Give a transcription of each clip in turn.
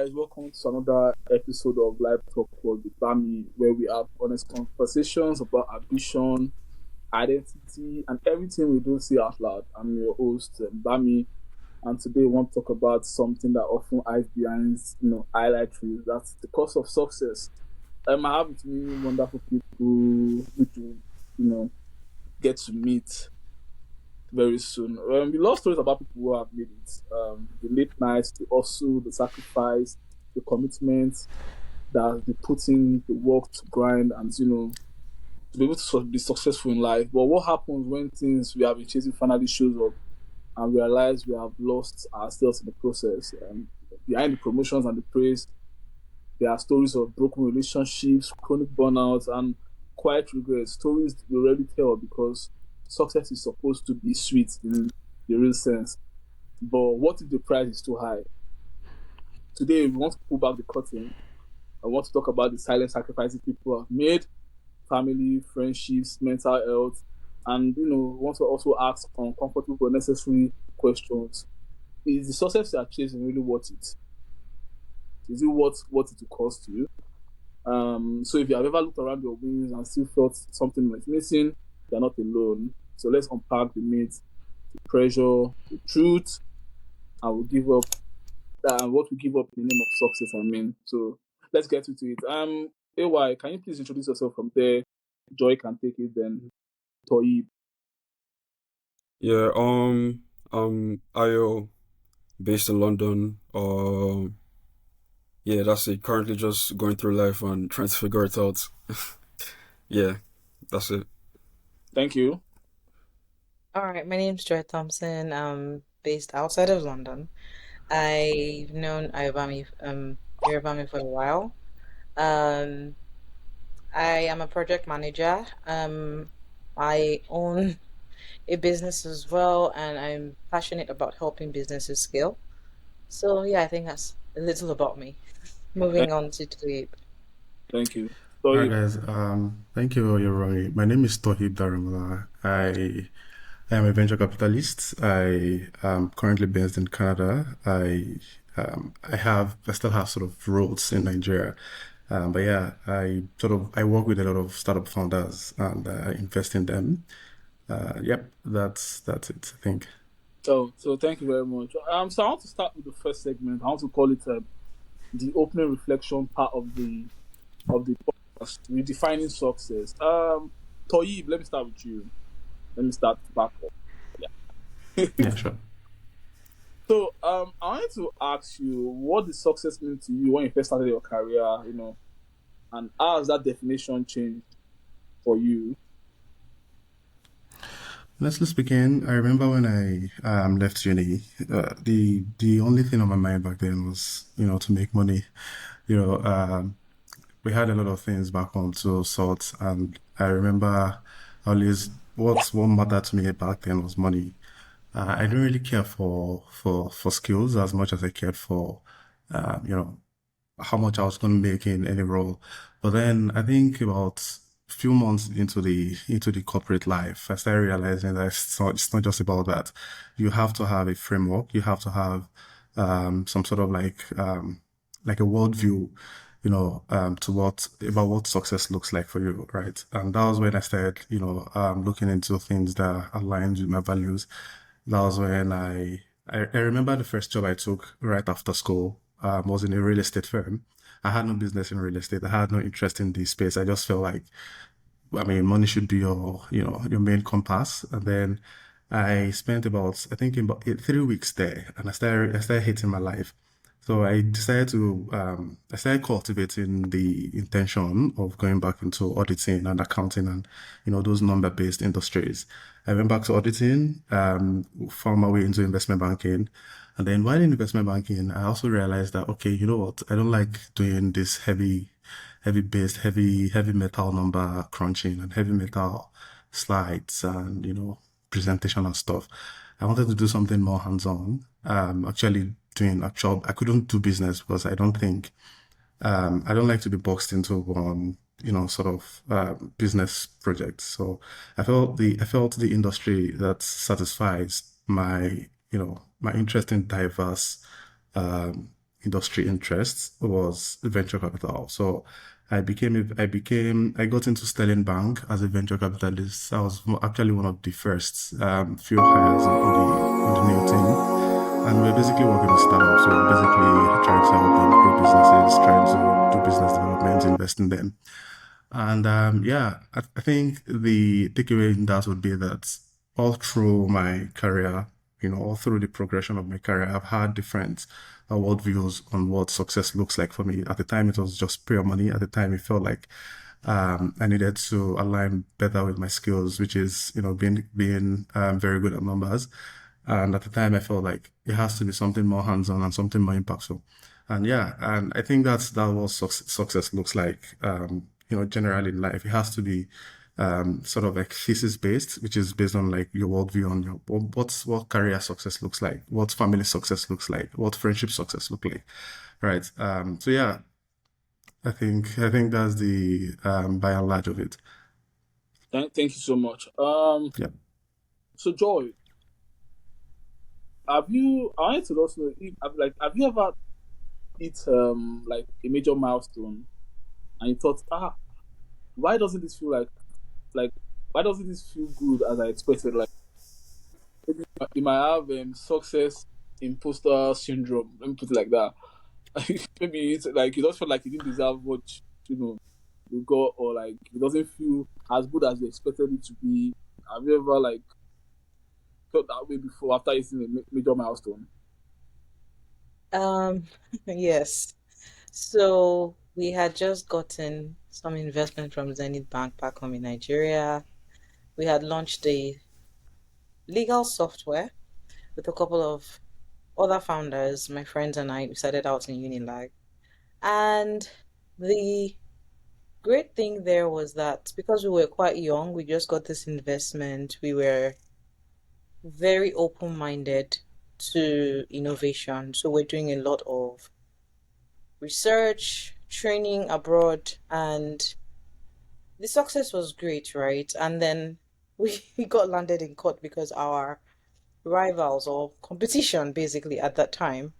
guys? Welcome to another episode of Lifetalkpod with Bami, where we have honest conversations about ambition, identity, and everything we don't say out loud. I'm your host, Bami, and today we want to talk about something that often hides behind, highlight reels. That's the cost of success. I have with me wonderful people which you know, get to meet very soon. We love stories about people who have made it. The late nights, the hustle, the sacrifice, the commitment that they put in, the work to grind, and to be able to be successful in life. But what happens when things we have been chasing finally shows up and realize we have lost ourselves in the process? Behind the promotions and the praise, there are stories of broken relationships, chronic burnout, and quiet regrets. Stories we rarely tell because success is supposed to be sweet in the real sense. But what if the price is too high? Today, we want to pull back the curtain. I want to talk about the silent sacrifices people have made, family, friendships, mental health, and we want to also ask uncomfortable but necessary questions. Is the success you are chasing really worth it? Is it what it will cost you? So if you have ever looked around your wings and still felt something like missing, you're not alone. So let's unpack the myths, the pressure, the truth, and we'll give up and what we give up in the name of success. So let's get into it. AY, can you please introduce yourself from there? Joy can take it then. Toyi. Yeah, Ayo, based in London. Yeah, that's it. Currently just going through life and trying to figure it out. Yeah, that's it. Thank you. All right, my name's Joy Thompson. I'm based outside of London. I've known Ayobami for a while. Um, I am a project manager. I own a business as well, and I'm passionate about helping businesses scale. So yeah, I think that's a little about me. Thank, Moving on to Tweet. thank you. All right, Toyi. guys. Thank you, Yoroi. My name is Tohib Daramala. I am a venture capitalist. I am currently based in Canada. I still have sort of roots in Nigeria. But yeah, I work with a lot of startup founders and invest in them. Yep, that's it, I think. So thank you very much. So I want to start with the first segment. I want to call it the opening reflection part of the podcast, redefining success. Toyi, let me start with you. Let me start back up. Yeah. Yeah, sure. So, I wanted to ask you, what did success mean to you when you first started your career? And how has that definition changed for you? Honestly speaking, I remember when I left uni, the only thing on my mind back then was, to make money. You know, um, we had a lot of things back home to sort, and I remember always what mattered to me back then was money. I didn't really care for skills as much as I cared for, uh, you know, how much I was going to make in any role. But then I think about a few months into the corporate life, I started realizing that it's not just about that. You have to have a framework. You have to have some sort of like a worldview, to what about what success looks like for you, right? And that was when I started, looking into things that aligned with my values. That was when I remember the first job I took right after school was in a real estate firm. I had no business in real estate. I had no interest in this space. I just felt like, I mean, money should be your main compass. And then I spent I think about 3 weeks there, and I started hating my life. So I started cultivating the intention of going back into auditing and accounting and, those number-based industries. I went back to auditing, found my way into investment banking. And then while in investment banking, I also realized that, okay, you know what? I don't like doing this heavy metal number crunching and heavy metal slides and, presentation and stuff. I wanted to do something more hands-on. Actually doing I couldn't do business because I don't like to be boxed into one, sort of business project. So I felt the industry that satisfies my interest in diverse, um, industry interests was venture capital. So I got into Sterling Bank as a venture capitalist. I was actually one of the first few hires on the new team. And we're basically working with startups. So we're basically trying to help them grow businesses, trying to do business development, invest in them. And yeah, I think the takeaway in that would be that all through my career, all through the progression of my career, I've had different worldviews on what success looks like for me. At the time, it was just pure money. At the time, it felt like I needed to align better with my skills, which is, being very good at numbers. And at the time, I felt like it has to be something more hands-on and something more impactful. And yeah, and I think that what success looks like, generally in life. It has to be sort of like thesis based, which is based on like your worldview on what career success looks like, what family success looks like, what friendship success look like, right? So yeah, I think that's the by and large of it. Thank you so much. Yeah. So Joy, I wanted to also know if have you ever hit like a major milestone and you thought, why doesn't this feel like why doesn't this feel good as I expected? Like maybe you might have success imposter syndrome. Let me put it like that. Maybe it's like you don't feel like you didn't deserve what you know you got, or like it doesn't feel as good as you expected it to be. Have you ever like felt that way before after hitting a major milestone? Um, yes. So we had just gotten some investment from Zenith Bank back home in Nigeria. We had launched a legal software with a couple of other founders, my friends and I. We started out in Unilag. And the great thing there was that because we were quite young, we just got this investment. We were very open-minded to innovation. So we're doing a lot of research, training abroad, and the success was great, right? And then we got landed in court because our rivals or competition basically at that time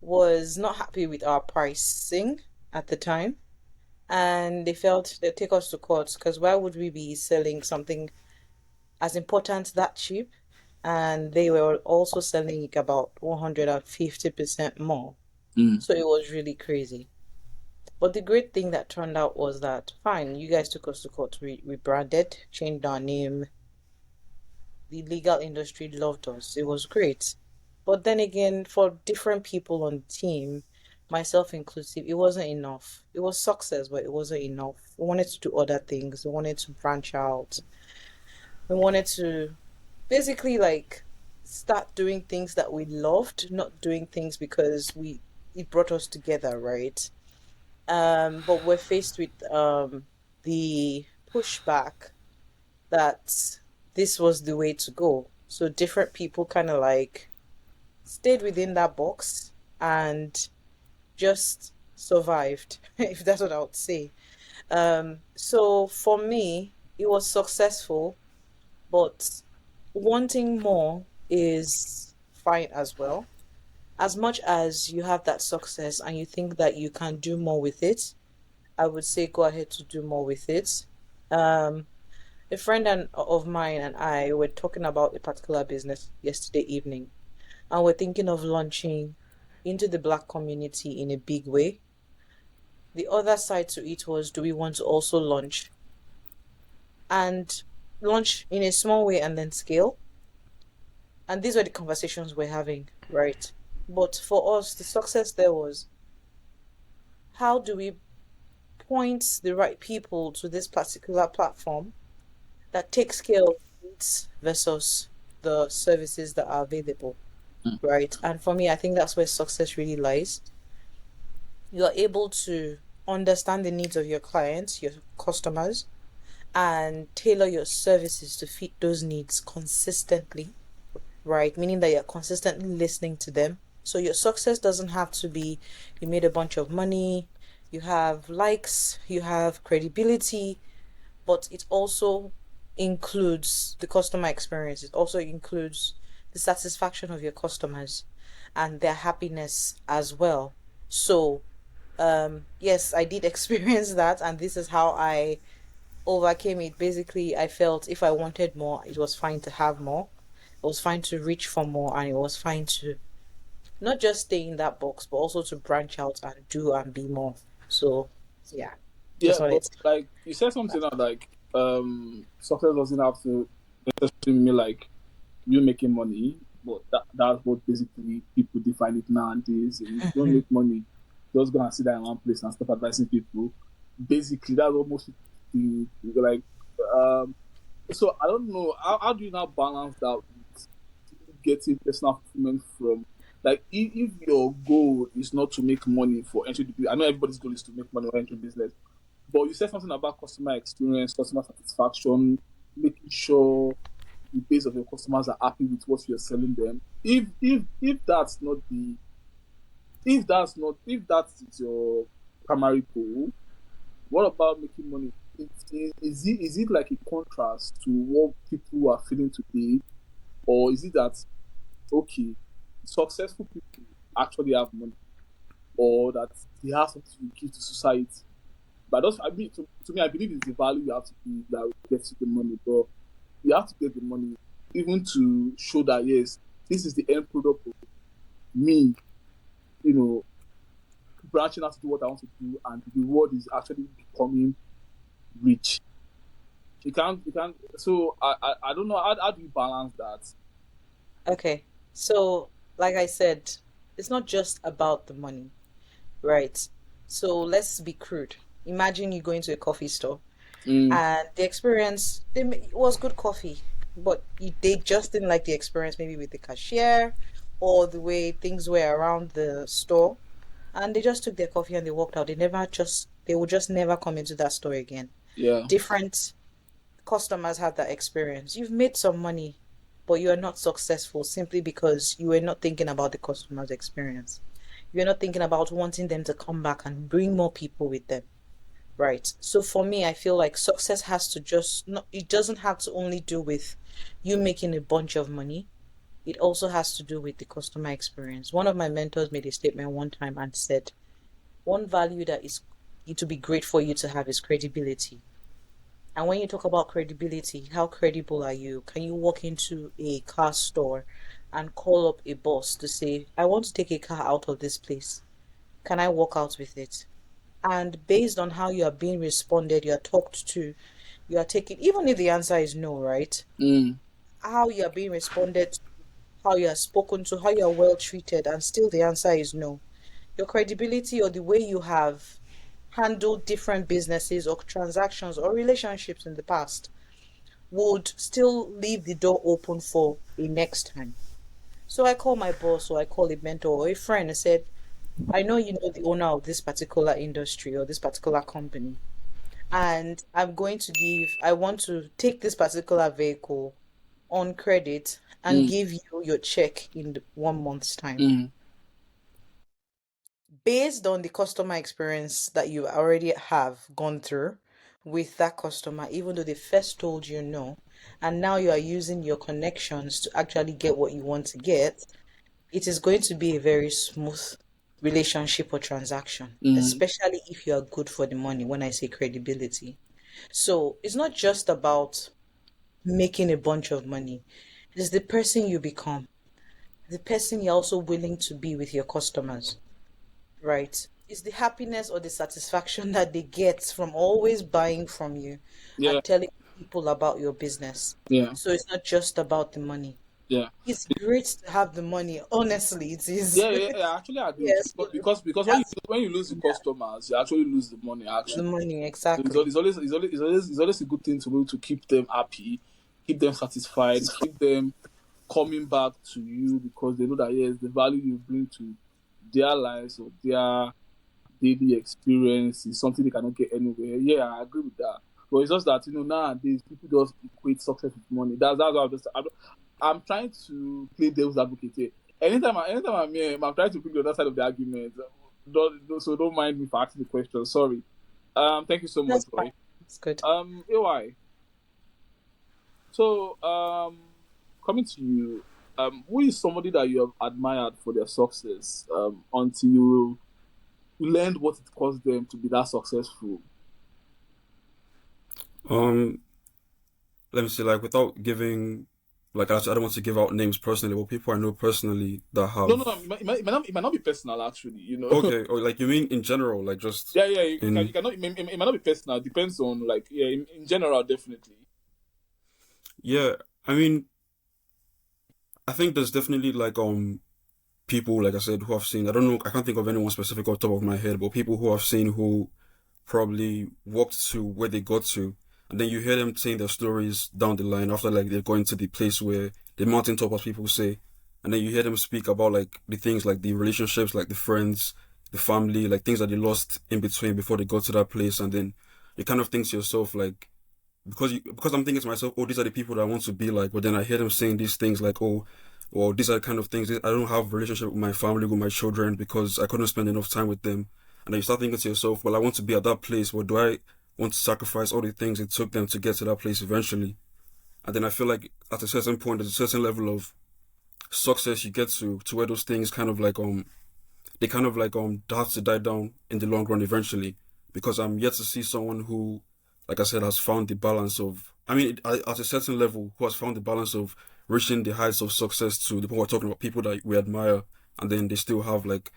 was not happy with our pricing at the time. And they felt they'd take us to court because why would we be selling something as important that cheap? And they were also selling it about 150% more. Mm. So it was really crazy. But the great thing that turned out was that, fine, you guys took us to court, we rebranded, changed our name. The legal industry loved us. It was great. But then again, for different people on the team, myself inclusive, it wasn't enough. It was success, but it wasn't enough. We wanted to do other things. We wanted to branch out. We wanted to basically like start doing things that we loved, not doing things because it brought us together, right? But we're faced with the pushback that this was the way to go. So different people kind of like stayed within that box and just survived, if that's what I would say. So for me, it was successful, but wanting more is fine as well. As much as you have that success and you think that you can do more with it, I would say go ahead to do more with it. Um, a friend of mine and I were talking about a particular business yesterday evening, and we're thinking of launching into the Black community in a big way. The other side to it was, do we want to also and launch in a small way and then scale? And these were the conversations we're having, right? But for us, the success there was, how do we point the right people to this particular platform that takes care of needs versus the services that are available, Mm. right? And for me, I think that's where success really lies. You're able to understand the needs of your clients, your customers, and tailor your services to fit those needs consistently, right? Meaning that you're consistently listening to them. So your success doesn't have to be you made a bunch of money, you have likes, you have credibility, but it also includes the customer experience. It also includes the satisfaction of your customers and their happiness as well. So, yes, I did experience that, and this is how I overcame it. Basically, I felt if I wanted more, it was fine to have more. It was fine to reach for more, and it was fine to not just stay in that box, but also to branch out and do and be more. So, yeah, Yeah, just wanted but to. like you said something now, like success doesn't have to necessarily mean like you making money, but that's what basically people define it nowadays. And if you don't make money, just go and sit down in one place and stop advising people. Basically, that's what most people think. Like, um, so I don't know how do you now balance that with getting personal fulfillment from like if your goal is not to make money for entry the I know everybody's goal is to make money or entry business, but you said something about customer experience, customer satisfaction, making sure the base of your customers are happy with what you're selling them. If that's not the if that is your primary goal, what about making money? Is it like a contrast to what people are feeling today, or is it that okay, successful people actually have money, or that they have something to give to society? But also, I mean, to me, I believe it's the value you have to give that gets you the money. But you have to get the money even to show that yes, this is the end product of me, you know, branching out to do what I want to do, and the world is actually becoming rich. You can't. So I don't know how do you balance that? Okay, so like I said, it's not just about the money, right? So let's be crude. Imagine you go into a coffee store Mm, and the experience it was good coffee, but they just didn't like the experience, maybe with the cashier or the way things were around the store, and they just took their coffee and they walked out. They would just never come into that store again. yeah. Different customers have that experience. You've made some money, but you are not successful simply because you were not thinking about the customer's experience. You're not thinking about wanting them to come back and bring more people with them. Right. So for me, I feel like success has to just not, it doesn't have to only do with you making a bunch of money. It also has to do with the customer experience. One of my mentors made a statement one time and said, one value that is it would be great for you to have is credibility. And when you talk about credibility, how credible are you? Can you walk into a car store and call up a boss to say, I want to take a car out of this place. Can I walk out with it? And based on how you are being responded, you are talked to, you are taking, even if the answer is no, right? Mm, How you are being responded to, how you are spoken to, how you are well treated, and still the answer is no. Your credibility or the way you have handled different businesses or transactions or relationships in the past would still leave the door open for a next time. So I call my boss or I call a mentor or a friend and said, I know you know the owner of this particular industry or this particular company, and I want to take this particular vehicle on credit and mm, give you your check in 1 month's time. mm, Based on the customer experience that you already have gone through with that customer, even though they first told you no, and now you are using your connections to actually get what you want to get, it is going to be a very smooth relationship or transaction, mm. especially if you are good for the money. When I say credibility, so it's not just about making a bunch of money, it's the person you become, the person you're also willing to be with your customers, right? It's the happiness or the satisfaction that they get from always buying from you Yeah, and telling people about your business. yeah, So it's not just about the money. yeah. It's great to have the money. Honestly, it is. Yeah. I actually agree with Yes, you because that's when you lose the yeah, customers, you actually lose the money. the Actually, money so exactly. it's always a good thing to be able to keep them happy, keep them satisfied, keep them coming back to you because they know that yes, the value you bring to their lives or their daily experience is something they cannot get anywhere. Yeah, I agree with that. But it's just that nowadays people just equate success with money. That's what I'm trying to play devil's advocate here. Anytime I'm here, I'm trying to pick the other side of the argument. So don't mind me for asking the question. Sorry. Thank you so much, That's fine. Roy. It's good. AY. So coming to you, who is somebody that you have admired for their success until learned what it cost them to be that successful. Um, Let me see, like without giving, like I don't want to give out names personally, but people I know personally that No, no, have. no, it might not be personal actually. Okay, or like you mean in general, like just Yeah, yeah. You in. cannot. It might not be personal. Depends on like yeah. In general, definitely. Yeah, I mean, I think there's definitely like people, like I said, who I've seen. I don't know, I can't think of anyone specific off the top of my head, but people who I've seen who probably walked to where they got to, and then you hear them saying their stories down the line after like they're going to the place where the mountaintop, as people say, and then you hear them speak about like the things like the relationships, like the friends, the family, like things that they lost in between before they got to that place, and then you kind of think to yourself like because I'm thinking to myself, oh, these are the people that I want to be like. But then I hear them saying these things like, oh, well, these are the kind of things. I don't have a relationship with my family, with my children, because I couldn't spend enough time with them. And then you start thinking to yourself, well, I want to be at that place. Well, do I want to sacrifice all the things it took them to get to that place eventually? And then I feel like at a certain point, there's a certain level of success you get to where those things kind of like they kind of like have to die down in the long run eventually, because I'm yet to see someone who, like I said, has found the balance of, I mean, at a certain level, who has found the balance of reaching the heights of success to the point we're talking about people that we admire, and then they still have like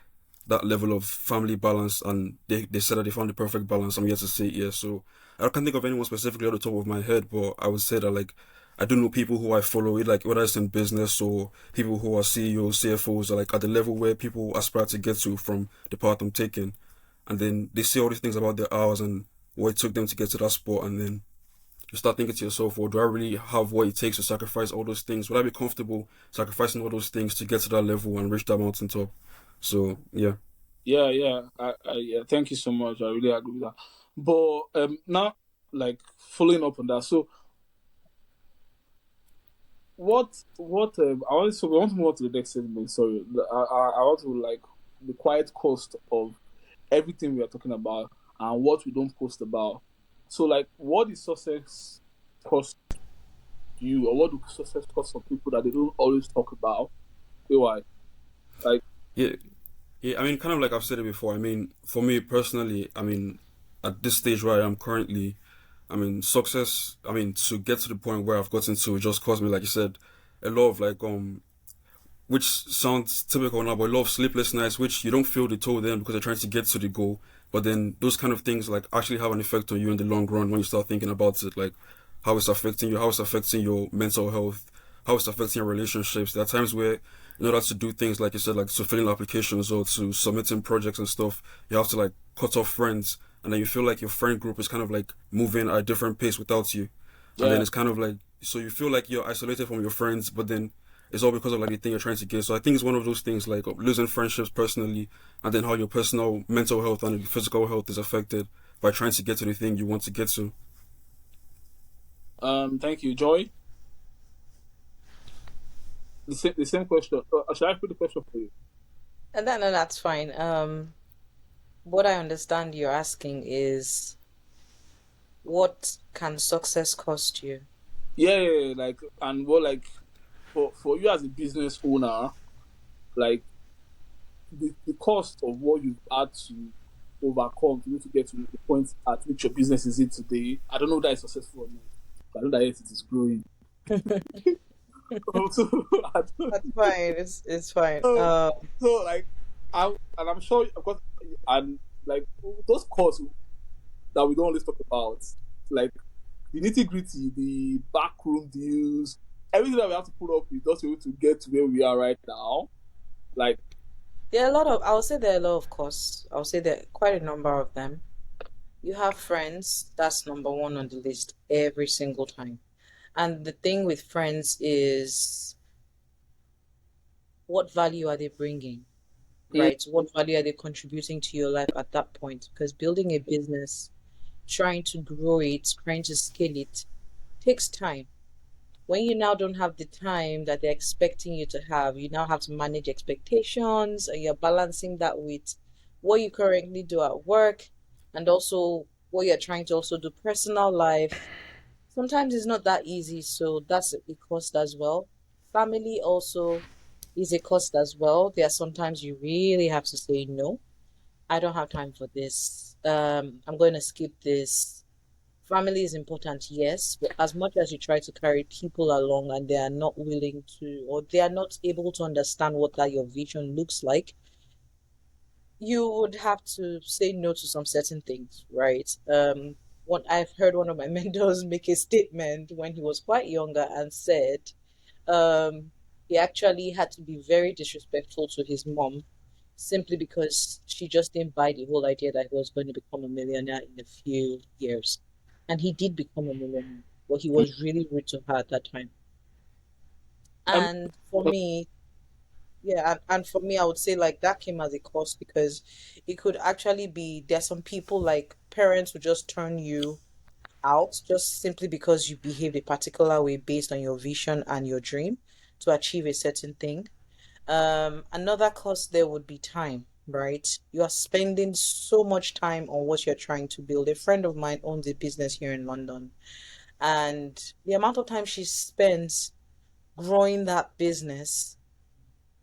that level of family balance, and they said that they found the perfect balance. I'm yet to see it, yeah. So I can't think of anyone specifically on the top of my head, but I would say that like I do know people who I follow, like whether it's in business or people who are CEOs, CFOs, are like at the level where people aspire to get to from the path I'm taking, and then they say all these things about their hours and what it took them to get to that spot, and then you start thinking to yourself, well, do I really have what it takes to sacrifice all those things? Would I be comfortable sacrificing all those things to get to that level and reach that mountaintop? So yeah. Yeah, yeah. Yeah. Thank you so much. I really agree with that. But now, like following up on that, so I want so we want to move on to the next segment. Sorry, I want to like the quiet cost of everything we are talking about and what we don't post about. So like, what is success cost you, or what do success cost some people that they don't always talk about? Why? Like, Yeah, yeah, I mean, kind of like I've said it before. I mean, for me personally, I mean, at this stage where I am currently, I mean, success. I mean, to get to the point where I've gotten to, it just cost me, like you said, a lot of like which sounds typical now, but a lot of sleepless nights, which you don't feel the toll then because you're trying to get to the goal. But then those kind of things like actually have an effect on you in the long run when you start thinking about it, like how it's affecting you, how it's affecting your mental health, how it's affecting your relationships. There are times where in order to do things like you said, like to fill in applications or to submitting projects and stuff, you have to like cut off friends, and then you feel like your friend group is kind of like moving at a different pace without you, and then yeah, it's kind of like so you feel like you're isolated from your friends, but then it's all because of like the thing you're trying to get. So I think it's one of those things like losing friendships personally, and then how your personal mental health and physical health is affected by trying to get to the thing you want to get to. thank you, Joy. The same question. Should I put the question for you? And then no, that's fine. What I understand you're asking is what can success cost you? Yeah, yeah, yeah, like, and what like for you as a business owner, like the cost of what you've had to overcome to be able to get to the point at which your business is in today. I don't know that it's successful or not, but I know that yes, it is growing. so, I don't- That's fine. It's fine. so, so like, and I'm sure, of course, and like those costs that we don't always talk about, like the nitty gritty, the backroom deals, everything that we have to put up with just to be able to get to where we are right now. Like, There are a lot of, I would say there are a lot of costs. I would say there are quite a number of them. You have friends, that's number one on the list every single time. And the thing with friends is what value are they bringing, mm, right? What value are they contributing to your life at that point? Because building a business, trying to grow it, trying to scale it takes time. When you now don't have the time that they're expecting you to have, you now have to manage expectations and you're balancing that with what you currently do at work and also what you're trying to also do personal life. Sometimes it's not that easy, so that's a cost as well. Family also is a cost as well. There are sometimes you really have to say no. I don't have time for this. I'm going to skip this. Family is important, yes, but as much as you try to carry people along and they are not willing to, or they are not able to understand what that your vision looks like, you would have to say no to some certain things, right? What I've heard one of my mentors make a statement when he was quite younger and said, um, he actually had to be very disrespectful to his mom simply because she just didn't buy the whole idea that he was going to become a millionaire in a few years. And he did become a millionaire, but he was really rude to her at that time. I mean, And for me, yeah, and for me, I would say like that came as a cost because it could actually be there's some people like parents who just turn you out just simply because you behaved a particular way based on your vision and your dream to achieve a certain thing. Another cost there would be time, right? You are spending so much time on what you're trying to build. A friend of mine owns a business here in London, and the amount of time she spends growing that business,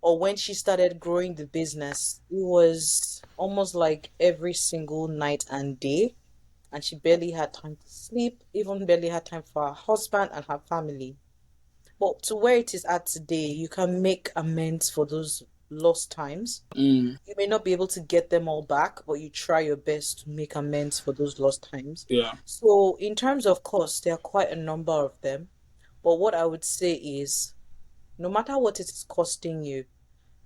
or when she started growing the business, it was almost like every single night and day, and she barely had time to sleep, even barely had time for her husband and her family. But to where it is at today, you can make amends for those lost times. mm, You may not be able to get them all back, but you try your best to make amends for those lost times. yeah, So, in terms of costs, there are quite a number of them. But what I would say is no matter what it is costing you,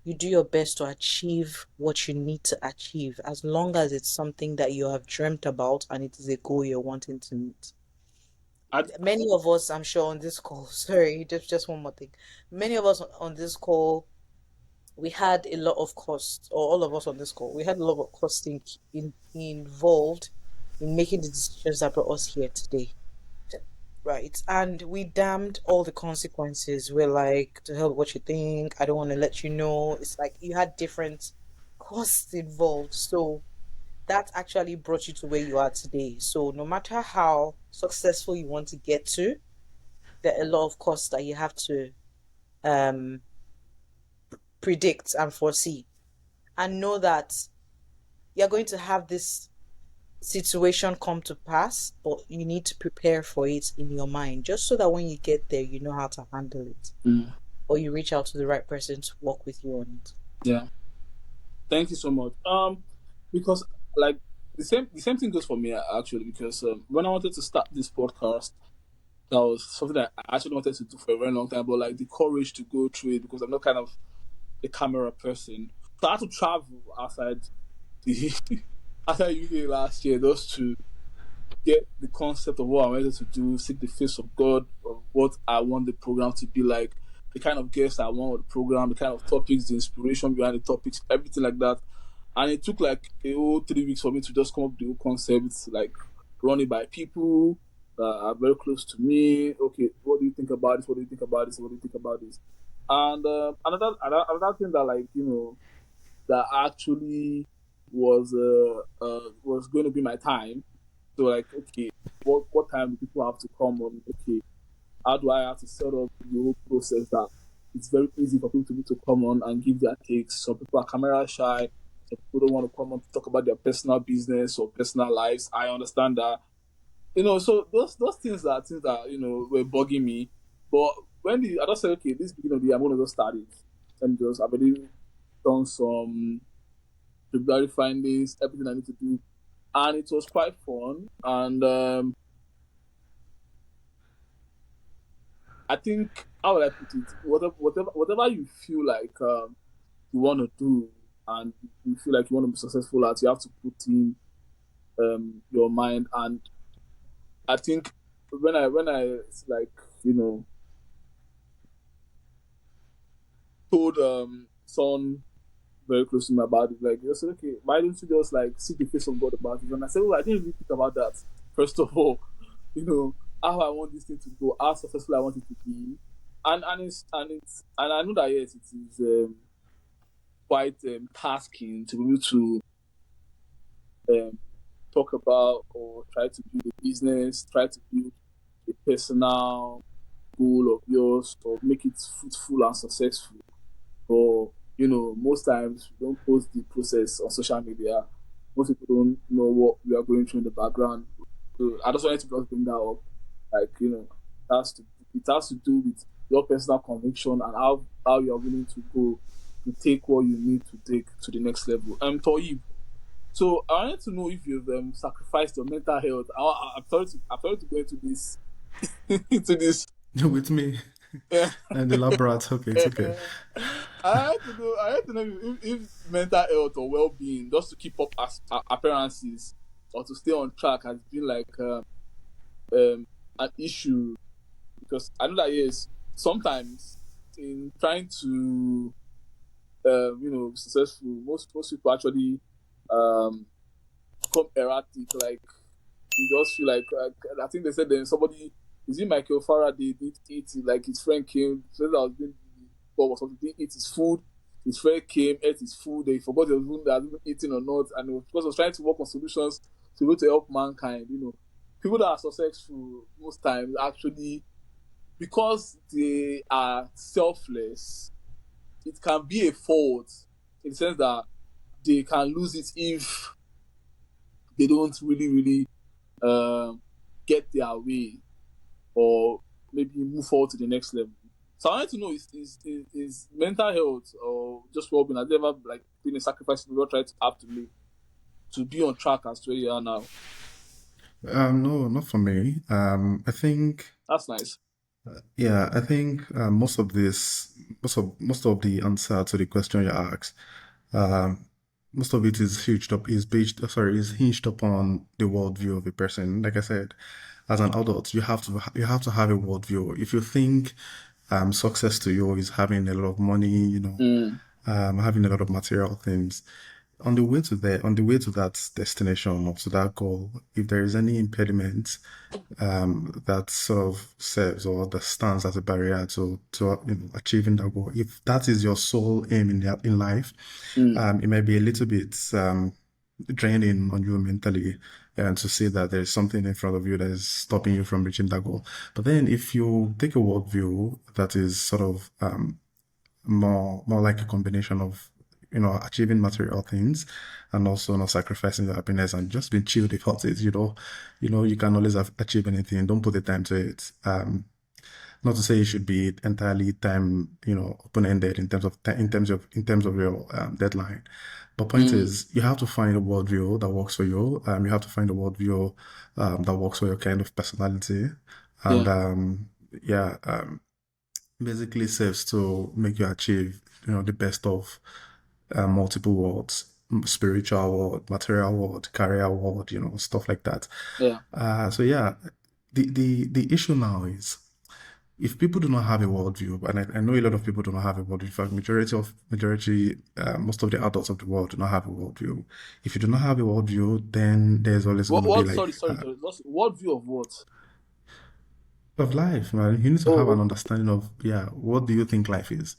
you do your best to achieve what you need to achieve as long as it's something that you have dreamt about and it is a goal you're wanting to meet. I, Many of us, I'm sure, on this call, sorry, just one more thing. Many of us on this call, we had a lot of costs, or all of us on this call, we had a lot of costs involved in making the decisions that brought us here today. Right. And we damned all the consequences. We're like, to hell with what you think. I don't want to let you know. It's like you had different costs involved. So that actually brought you to where you are today. So no matter how successful you want to get to, there are a lot of costs that you have to um predict and foresee. And know that you're going to have this situation come to pass, but you need to prepare for it in your mind, just so that when you get there, you know how to handle it, mm, or you reach out to the right person to work with you on it. yeah. Thank you so much. Because like the same thing goes for me actually. Because when I wanted to start this podcast, that was something that I actually wanted to do for a very long time. But like the courage to go through it because I'm not kind of a camera person, so I had to travel outside the outside UK last year just to get the concept of what I wanted to do, seek the face of God, of what I want the program to be like, the kind of guests I want with the program, the kind of topics, the inspiration behind the topics, everything like that. And it took like a whole 3 weeks for me to just come up with the whole concept, like run it by people that are very close to me. Okay, what do you think about this? What do you think about this? What do you think about this? And another thing that like that actually was going to be my time. So like, okay, what time do people have to come on? Okay, how do I have to set up the whole process that it's very easy for people to come on and give their takes. Some people are camera shy. Some people don't want to come on to talk about their personal business or personal lives. I understand that. So those things that were bugging me. But I just said, okay, this beginning of the year, I'm gonna just start it. And just I've already done some preparatory findings, everything I need to do, and it was quite fun. And I think, how would I put it? Whatever you feel like you want to do, and you feel like you want to be successful at, you have to put in your mind. And I think when I like told someone very close to me about it, like they said, okay, why don't you just like seek the face of God about it? And I said, well, I didn't really think about that. First of all, you know how I want this thing to go, how successful I want it to be, and I know that yes, it is quite tasking to be able to um, talk about or try to build a business, try to build a personal goal of yours or make it fruitful and successful. But most times we don't post the process on social media. most people don't know what we are going through in the background. So I just wanted to just bring that up. Like, it has to do with your personal conviction and how you are willing to go to take what you need to take to the next level. Toyib, so I wanted to know if you've sacrificed your mental health. I'm sorry to go into this into this. With me Yeah. and the lab rat. Okay, it's okay. I had to know if mental health or well-being, just to keep up appearances or to stay on track, has been like an issue, because I know that yes, sometimes in trying to be successful, most people actually become erratic. Like you just feel like I think they said then somebody, is it Michael Faraday, did eat it, like his friend came, said that was doing or something, didn't eat his food. His friend came, ate his food, they forgot he was even eating or not, and because he was trying to work on solutions to go to help mankind. People that are successful most times actually, because they are selfless, it can be a fault in the sense that they can lose it if they don't really, really get their way or maybe move forward to the next level. So I wanted to know, is mental health or just well-being, has ever like been a sacrifice you try to have to make to be on track as to where you are now? No, not for me. I think, That's nice. yeah, I think most of the answer to the question you asked, um, most of it is is hinged upon the worldview of a person. Like I said, as an adult, you have to have a worldview. If you think success to you is having a lot of money, Mm, having a lot of material things, on the way to that destination or to that goal, if there is any impediment that sort of serves or that stands as a barrier to achieving that goal, if that is your sole aim in life, mm, it may be a little bit draining on you mentally, and to see that there's something in front of you that is stopping you from reaching that goal. But then if you take a worldview that is sort of more like a combination of achieving material things and also not sacrificing your happiness and just being chilled about it. You can always achieve anything. Don't put the time to it. Not to say you should be entirely time open-ended in terms of your deadline. But point mm, is, you have to find a worldview that works for you. You have to find a worldview that works for your kind of personality, and yeah, yeah, basically serves to make you achieve, the best of multiple worlds, spiritual world, material world, career world, stuff like that. yeah. So yeah, the issue now is if people do not have a worldview, and I know a lot of people do not have a worldview. In fact, most of the adults of the world do not have a worldview. If you do not have a worldview, then there's always going to be like Sorry. What view of what? of life, man. You need to have Oh, an okay. understanding of, yeah, what do you think life is?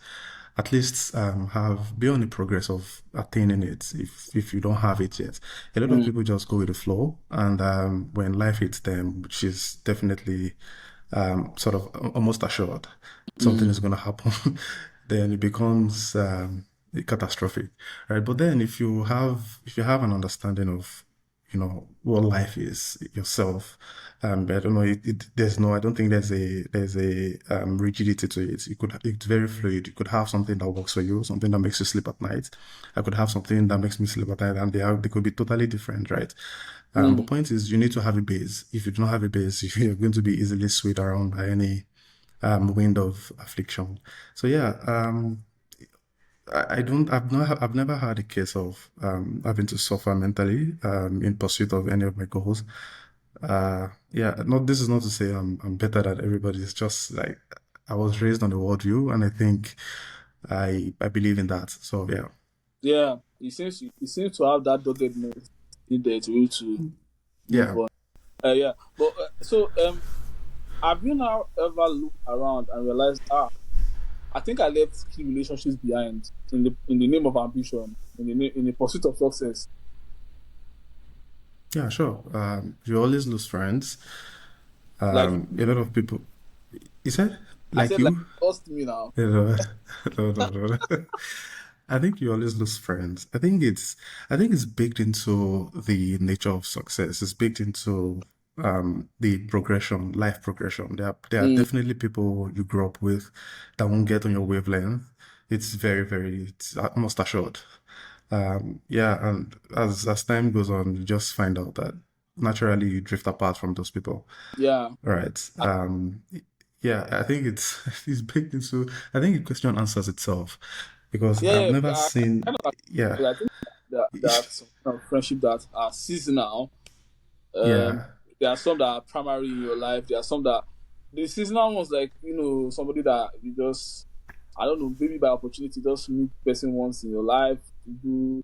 At least be on the progress of attaining it if you don't have it yet. A lot of Mm, people just go with the flow, and when life hits them, which is definitely sort of almost assured something mm, is going to happen, then it becomes catastrophic, right? But then if you have an understanding of what life is yourself, I don't know, I don't think there's a rigidity to it. It's very fluid. You could have something that works for you, something that makes you sleep at night. I could have something that makes me sleep at night, and they could be totally different, right? But mm, point is, you need to have a base. If you don't have a base, you're going to be easily swayed around by any wind of affliction. So yeah, I've never had a case of having to suffer mentally in pursuit of any of my goals. Yeah, this is not to say I'm better than everybody. It's just like I was raised on the worldview, and I think I believe in that. So yeah, yeah. He seems to have that doggedness in there to be able to move yeah, on. Yeah. But have you now ever looked around and realized, I think I left key relationships behind in the name of ambition, in the pursuit of success. yeah, sure. You always lose friends. Like A lot of people. Is that I like said, like you? lost me now. No, no, no, no. I think you always lose friends. I think it's baked into the nature of success. It's baked into the progression, life progression. There are Mm, definitely people you grew up with that won't get on your wavelength. It's very, very, it's almost assured. Yeah, and as time goes on, you just find out that naturally you drift apart from those people. yeah, Right. Yeah, I think it's it's baked into. I think the question answers itself because yeah, I've yeah. never I seen. kind of Yeah, agree. I think that some kind of friendship that are seasonal. Um, yeah, there are some that are primary in your life. There are some that the seasonal ones, like somebody that you just, I don't know, maybe by opportunity, just meet person once in your life to do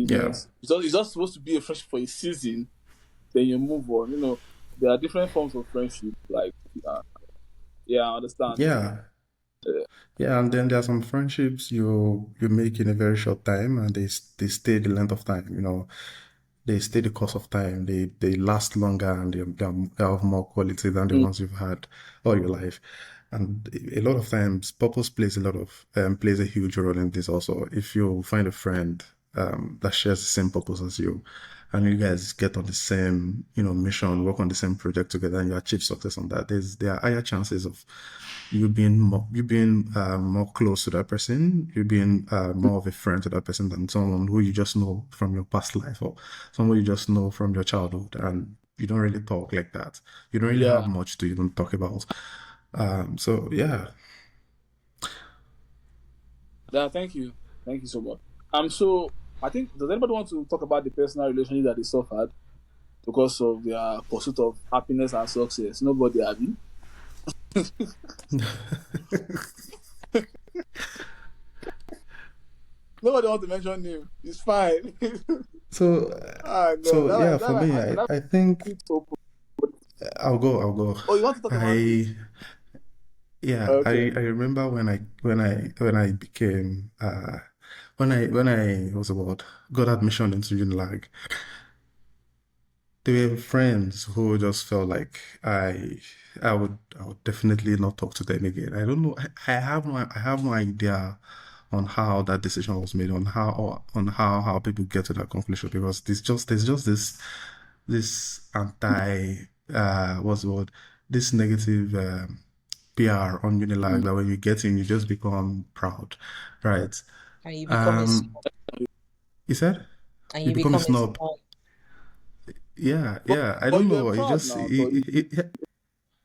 yeah, business. It's just supposed to be a friendship for a season. Then you move on. There are different forms of friendship. Like, yeah, I understand. yeah, Uh, yeah. And then there are some friendships you make in a very short time, and they stay the length of time. They stay the course of time. They last longer, and they have more quality than the mm, ones you've had all your life. And a lot of times, purpose plays a huge role in this also. If you find a friend that shares the same purpose as you, and you guys get on the same mission, work on the same project together, and you achieve success on that, there are higher chances of you being more close to that person, you being more of a friend to that person than someone who you just know from your past life or someone you just know from your childhood, and you don't really talk like that. You don't really have yeah, much to even talk about. So yeah. yeah. Thank you so much. So I think, does anybody want to talk about the personal relationship that they suffered because of their pursuit of happiness and success? Nobody, Abby. Nobody want to mention him. It's fine. So, Ah, no, so yeah, for that me, I I, cannot I think keep open. I'll go. Oh, you want to talk about me? I Yeah, I Okay. I remember when I became when I was about got admission into Unilag, there were friends who just felt like I would definitely not talk to them again. I don't know. I have no idea on how that decision was made, on how people get to that conclusion, because there's just this anti what's the word, this negative PR on Mm. Unilag, that when you get in you just become proud, right? And you become a Um, snob. you said And you you become a become a snob. snob. Yeah, But, yeah. I but don't you were know. It proud just now, so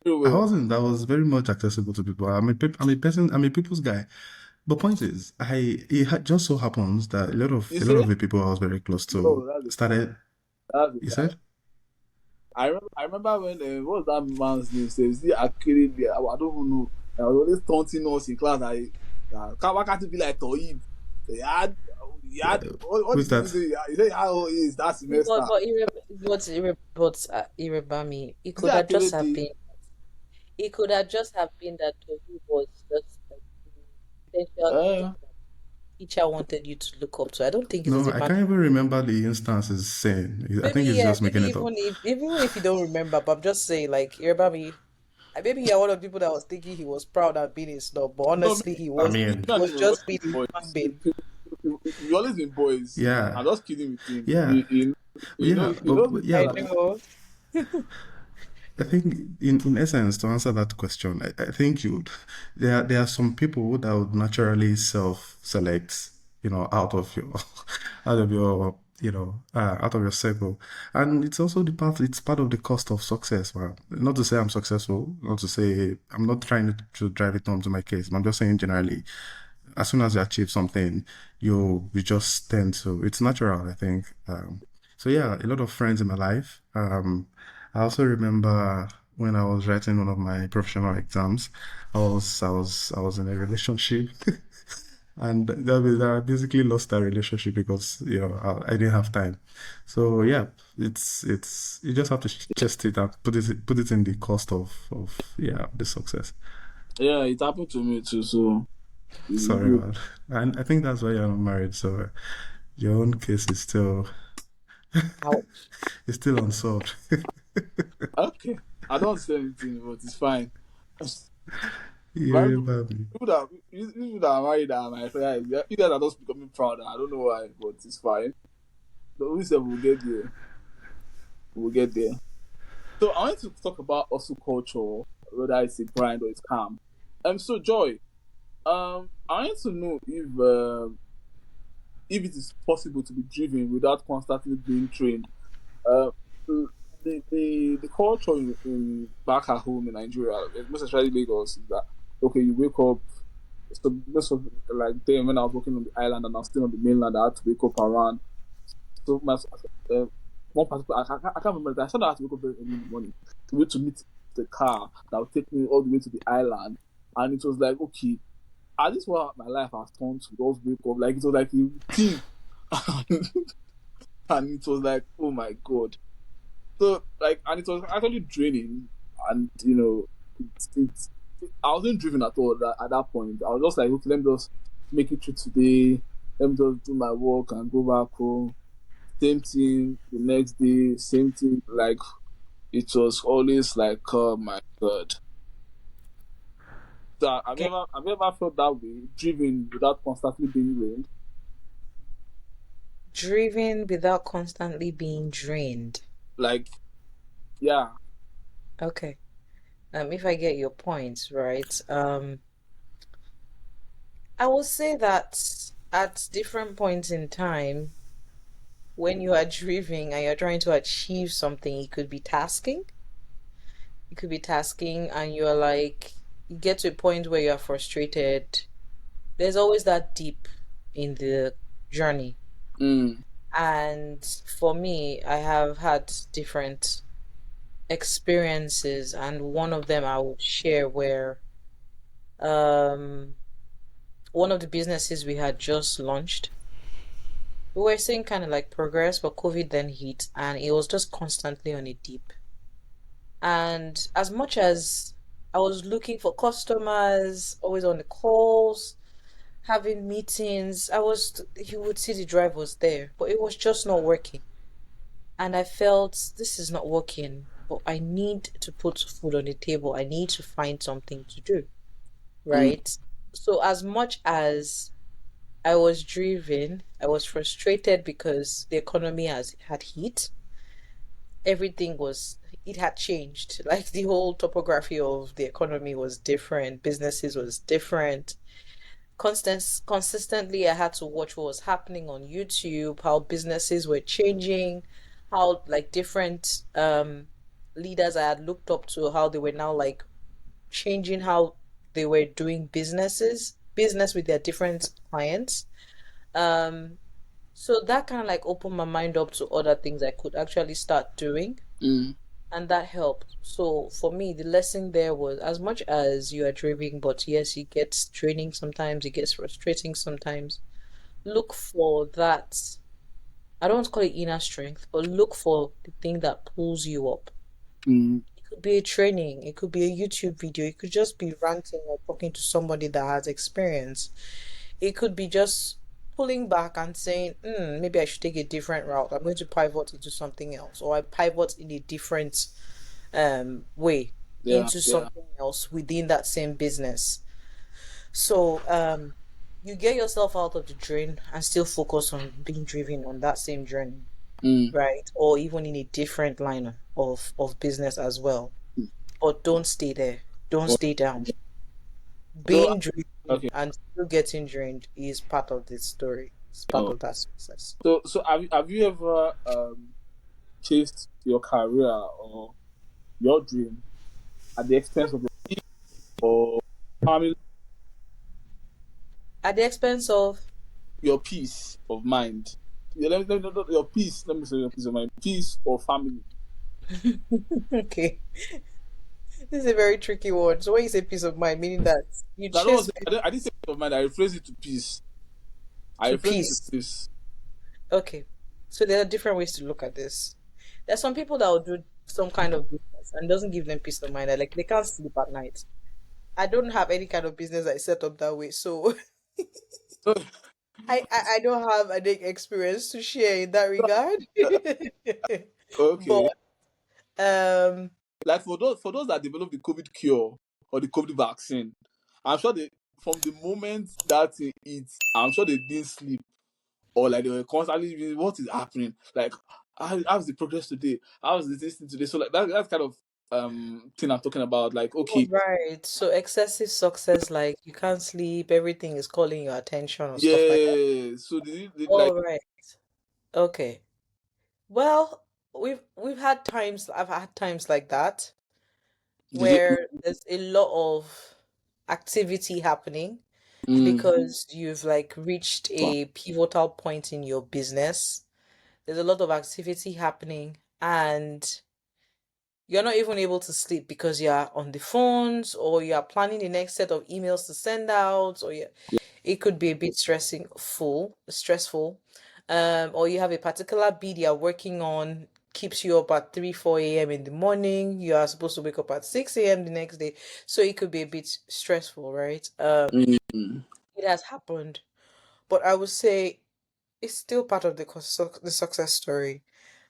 you I will. wasn't. That was very much accessible to people. I'm a person. I'm a people's guy. But point is, just so happens that a lot of You a lot of say? the people I was very close No, to that's a lie. started. That's a You lie. said I remember when what was that man's name? Says the Akiri there. I don't even know. I was always taunting us in class. Why can't it be like Toib? What who's did he that? say? He said how is that But semester? Irebami, it Is it could have Akiri just have day? been. It could have just have been that he was just like the potential Uh, teacher wanted you to look up to. I don't think it was No, a I bad. can't even remember the instances saying. I Maybe think he's yeah, just maybe making it up. even if you don't remember, but I'm just saying like Irebami. Maybe you're one of the people that was thinking he was proud of being a snob, but no, me, honestly, I he mean, and was him were always just being a human boys. being. We always been boys. I'm yeah, just kidding with him. yeah, yeah. He knows But me I yeah, better than know. I think in essence, to answer that question, I think there are some people that would naturally self-select, out of your out of your out of your circle. And it's part of the cost of success, man. Not to say I'm successful, not to say I'm not trying to drive it home to my case, but I'm just saying generally, as soon as you achieve something, you just tend to, it's natural, I think. So yeah, a lot of friends in my life. I also remember when I was writing one of my professional exams, I was in a relationship, and I basically lost that relationship because I didn't have time. So yeah, it's you just have to chest it out, put it in the cost of the success. yeah, it happened to me too. So Sorry, you, man. And I think that's why you're not married. So your own case Ouch. is still unsolved. okay. I don't say anything, but it's fine. Married You're Bami. people that are married are my friends. You guys are just becoming proud. I don't know why, but it's fine. So we said we'll get there. We'll get there. So I want to talk about hustle culture, whether it's a grind or it's calm. So Joy, I want to know if it is possible to be driven without constantly being trained. Uh, the culture in back at home in Nigeria, most especially Lagos, is that okay, you wake up. So most of like then when I was working on the island and I was still on the mainland, I had to wake up around. So my one particular I can't remember. I said I had to wake up very early in the morning to wait to meet the car that would take me all the way to the island, and it was like okay, at this what my life has turned to just wake up like it was like a routine, and it was like oh my god. So like, and it was actually draining, and it's I wasn't driven at all at that point. I was just like, okay, let me just make it through today. Let me just do my work and go back home. Same thing the next day. Same thing. Like it was always like, oh my god. So Okay. have you ever felt that way, driven without constantly being rained? Driven without constantly being drained. Like yeah. Okay. If I get your points right, I will say that at different points in time, when you are driven and you're trying to achieve something, it could be tasking. It could be tasking, and you're like, you get to a point where you're frustrated. There's always that dip in the journey. Mm, And for me, I have had different experiences, and one of them I would share where um one of the businesses we had just launched, we were seeing kind of like progress, but COVID then hit and it was just constantly on a dip. And as much as I was looking for customers, always on the calls, having meetings, you would see the drive was there, but it was just not working. And I felt this is not working, but I need to put food on the table. I need to find something to do, mm, right? So as much as I was driven, I was frustrated because the economy has had hit. Everything was it had changed. Like the whole topography of the economy was different, businesses was different. Consistently I had to watch what was happening on YouTube, how businesses were changing, how like different leaders I had looked up to, how they were now like changing how they were doing business with their different clients. Um, so that kind of like opened my mind up to other things I could actually start doing, mm, and that helped. So for me, the lesson there was as much as you are driven, but yes, it gets draining sometimes, it gets frustrating sometimes. Look for that. I don't want to call it inner strength, but look for the thing that pulls you up. mm, It could be a training, it could be a YouTube video, it could just be ranting or talking to somebody that has experience. It could be just pulling back and saying, maybe I should take a different route. I'm going to pivot into something else, or I pivot in a different way yeah, into yeah. something else within that same business. So you get yourself out of the drain and still focus on being driven on that same journey, Mm, right? Or even in a different line of business as well. But don't stay there. Don't mm. stay down. So Being drained okay. and still getting drained is part of this story. It's part Oh, of that success. so have you ever chased your career or your dream at the expense of your family, At the expense of, your peace of mind? Yeah, your peace. Let me say your peace of mind, peace or family. okay, this is a very tricky one. So when you say peace of mind, meaning that you No, I don't want chase to say, I didn't say peace of mind. I rephrase it to peace. I to rephrase it to peace. peace. Okay, so there are different ways to look at this. There's some people that will do some kind of business and doesn't give them peace of mind. Like they can't sleep at night. I don't have any kind of business I set up that way, so I don't have any experience to share in that regard. Okay, But um like for those that develop the COVID cure or the COVID vaccine, I'm sure they from the moment that thing hits, I'm sure they didn't sleep or like they were constantly what is happening? Like how's the progress today? How's this thing today? So like that's kind of thing I'm talking about. Like Oh, okay, right. So excessive success, like you can't sleep, everything is calling your attention or stuff like that. yeah. So like Oh, right. Okay. Well, we've had times, I've had times like that did you? where there's a lot of activity happening Mm, because you've like reached a pivotal point in your business. There's a lot of activity happening and you're not even able to sleep because you're on the phones or you're planning the next set of emails to send out or it could be a bit stressful. Or you have a particular bid you're working on keeps you up at 3, 4 a.m. in the morning. You are supposed to wake up at 6 a.m. the next day. So it could be a bit stressful, right? mm, It has happened. But I would say it's still part of the success story.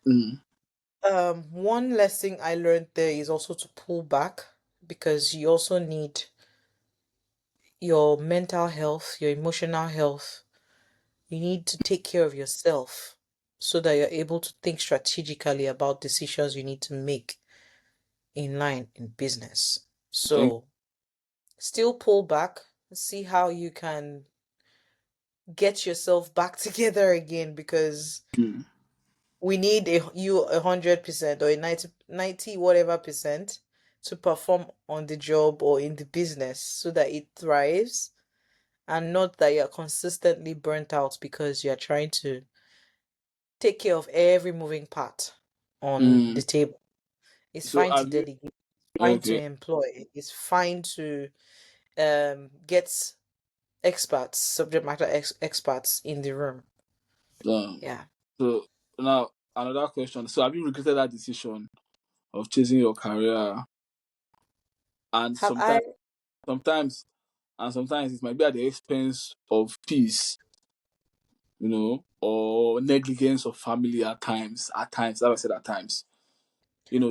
mm, One lesson I learned there is also to pull back because you also need your mental health, your emotional health. You need to take care of yourself so that you're able to think strategically about decisions you need to make in line in business. thank So, still pull back, see how you can get yourself back together again because you. we need you 100% or a 90 whatever percent to perform on the job or in the business so that it thrives and not that you're consistently burnt out because you're trying to take care of every moving part on Mm. the table. It's So fine to have you? delegate, it's fine to Okay. employ, it's fine to get experts, subject matter experts in the room. Um, Yeah. so now another question. So have you regretted that decision of chasing your career? And Have I? sometimes, sometimes it might be at the expense of peace, or negligence of family at times. At times, that I said at times,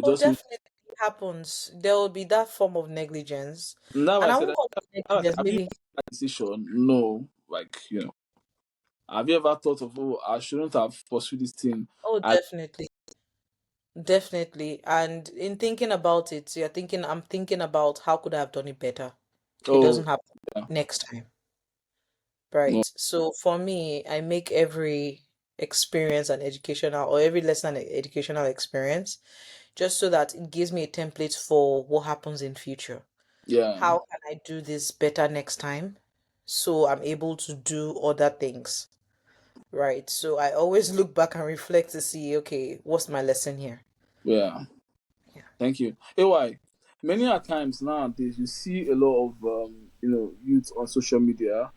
Oh, just definitely happens. There will be that form of negligence. now And I I said won't that. call it Now I said, negligence, have you maybe. made that decision? No, like have you ever thought of I shouldn't have pursued this thing? Oh, I definitely. Definitely. And in thinking about it, I'm thinking about how could I have done it better so it doesn't oh happen yeah next time. no Right. So for me, I make every experience an educational or every lesson an educational experience just so that it gives me a template for what happens in future. yeah How can I do this better next time? So I'm able to do other things. Right. So I always look back and reflect to see, okay, what's my lesson here? yeah. Yeah. Thank you. AY, many a times nowadays you see a lot of youth on social media.